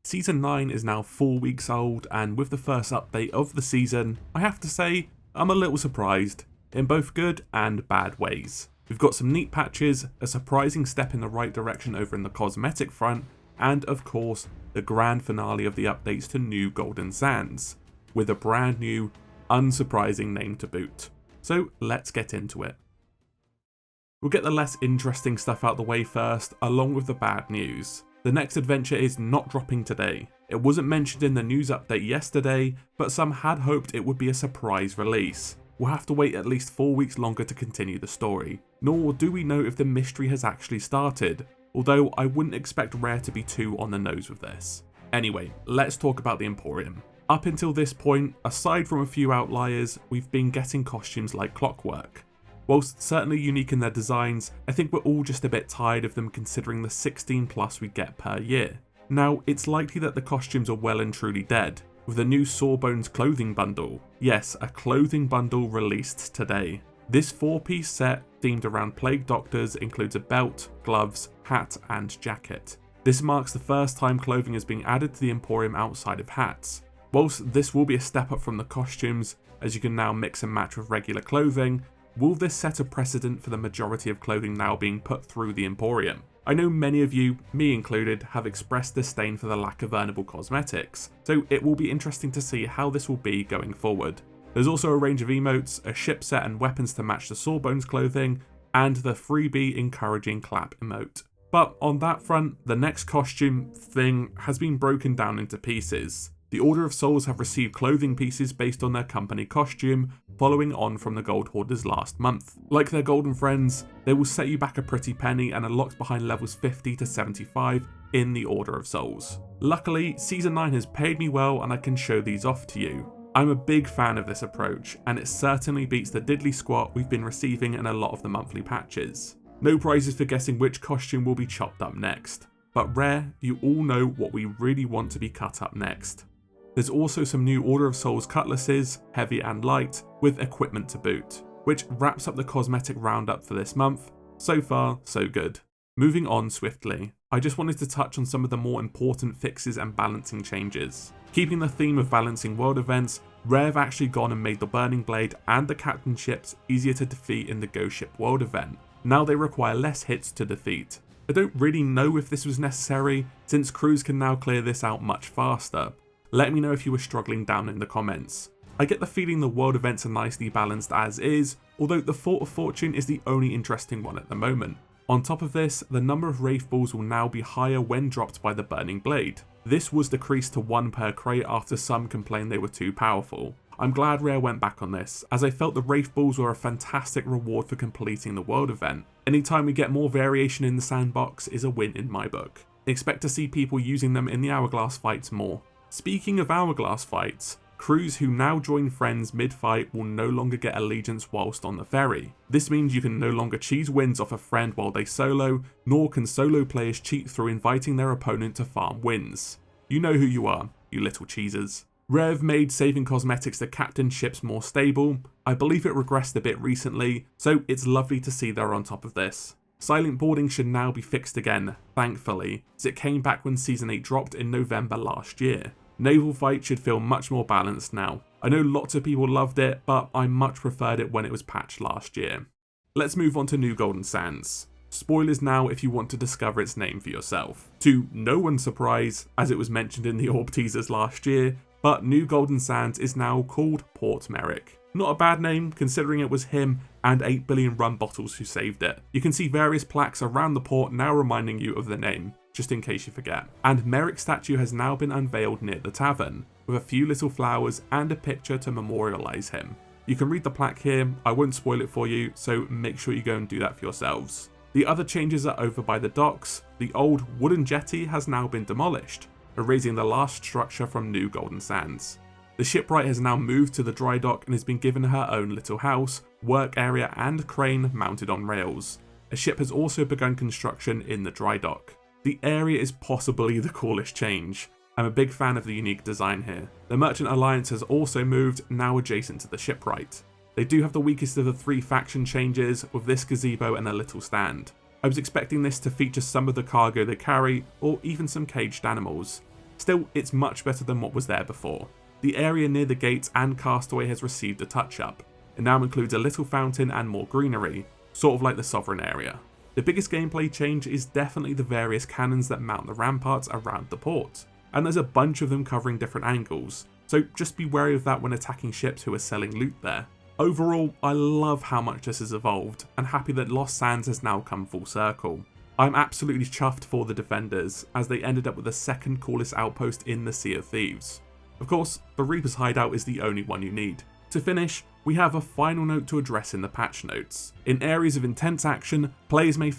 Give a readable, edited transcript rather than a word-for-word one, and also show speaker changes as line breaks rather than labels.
Season 9 is now 4 weeks old, and with the first update of the season, I have to say, I'm a little surprised, in both good and bad ways. We've got some neat patches, a surprising step in the right direction over in the cosmetic front, and of course, the grand finale of the updates to New Golden Sands, with a brand new, unsurprising name to boot. So let's get into it. We'll get the less interesting stuff out the way first, along with the bad news. The next adventure is not dropping today. It wasn't mentioned in the news update yesterday, but some had hoped it would be a surprise release. We'll have to wait at least 4 weeks longer to continue the story, nor do we know if the mystery has actually started, although I wouldn't expect Rare to be too on the nose with this. Anyway, let's talk about the Emporium. Up until this point, aside from a few outliers, we've been getting costumes like clockwork. Whilst certainly unique in their designs, I think we're all just a bit tired of them considering the 16 plus we get per year. Now, it's likely that the costumes are well and truly dead, with a new Sawbones clothing bundle. Yes, a clothing bundle released today. This 4-piece set, themed around plague doctors, includes a belt, gloves, hat and jacket. This marks the first time clothing is being added to the Emporium outside of hats. Whilst this will be a step up from the costumes, as you can now mix and match with regular clothing, will this set a precedent for the majority of clothing now being put through the Emporium? I know many of you, me included, have expressed disdain for the lack of earnable cosmetics, so it will be interesting to see how this will be going forward. There's also a range of emotes, a ship set and weapons to match the Sawbones clothing, and the freebie encouraging clap emote. But on that front, the next costume thing has been broken down into pieces. The Order of Souls have received clothing pieces based on their company costume, following on from the Gold Hoarders last month. Like their golden friends, they will set you back a pretty penny and are locked behind levels 50 to 75 in the Order of Souls. Luckily, Season 9 has paid me well and I can show these off to you. I'm a big fan of this approach, and it certainly beats the diddly squat we've been receiving in a lot of the monthly patches. No prizes for guessing which costume will be chopped up next, but Rare, you all know what we really want to be cut up next. There's also some new Order of Souls cutlasses, heavy and light, with equipment to boot, which wraps up the Cosmetic Roundup for this month. So far, so good. Moving on swiftly, I just wanted to touch on some of the more important fixes and balancing changes. Keeping the theme of balancing world events, Rare have actually gone and made the Burning Blade and the Captain ships easier to defeat in the Ghost Ship world event. Now they require less hits to defeat. I don't really know if this was necessary, since crews can now clear this out much faster. Let me know if you were struggling down in the comments. I get the feeling the world events are nicely balanced as is, although the Fort of Fortune is the only interesting one at the moment. On top of this, the number of Wraith Balls will now be higher when dropped by the Burning Blade. This was decreased to 1 per crate after some complained they were too powerful. I'm glad Rare went back on this, as I felt the Wraith Balls were a fantastic reward for completing the world event. Anytime we get more variation in the sandbox is a win in my book. Expect to see people using them in the Hourglass fights more. Speaking of Hourglass fights, crews who now join friends mid-fight will no longer get allegiance whilst on the ferry. This means you can no longer cheese wins off a friend while they solo, nor can solo players cheat through inviting their opponent to farm wins. You know who you are, you little cheesers. Rev made saving cosmetics the captain ships more stable. I believe it regressed a bit recently, so it's lovely to see they're on top of this. Silent boarding should now be fixed again, thankfully, as it came back when Season 8 dropped in November last year. Naval fight should feel much more balanced now. I know lots of people loved it, but I much preferred it when it was patched last year. Let's move on to New Golden Sands. Spoilers now if you want to discover its name for yourself. To no one's surprise, as it was mentioned in the Orb teasers last year, but New Golden Sands is now called Port Merrick. Not a bad name, considering it was him and 8 billion rum bottles who saved it. You can see various plaques around the port now reminding you of the name, just in case you forget. And Merrick's statue has now been unveiled near the tavern, with a few little flowers and a picture to memorialise him. You can read the plaque here, I won't spoil it for you, so make sure you go and do that for yourselves. The other changes are over by the docks. The old wooden jetty has now been demolished, erasing the last structure from New Golden Sands. The shipwright has now moved to the dry dock and has been given her own little house, work area and crane mounted on rails. A ship has also begun construction in the dry dock. The area is possibly the coolest change. I'm a big fan of the unique design here. The Merchant Alliance has also moved, now adjacent to the shipwright. They do have the weakest of the 3 faction changes, with this gazebo and a little stand. I was expecting this to feature some of the cargo they carry, or even some caged animals. Still, it's much better than what was there before. The area near the gates and Castaway has received a touch-up. It now includes a little fountain and more greenery, sort of like the Sovereign area. The biggest gameplay change is definitely the various cannons that mount the ramparts around the port, and there's a bunch of them covering different angles, so just be wary of that when attacking ships who are selling loot there. Overall, I love how much this has evolved, and happy that Lost Sands has now come full circle. I'm absolutely chuffed for the defenders, as they ended up with the second coolest outpost in the Sea of Thieves. Of course, the Reaper's hideout is the only one you need. To finish, we have a final note to address in the patch notes. In areas of intense action, players may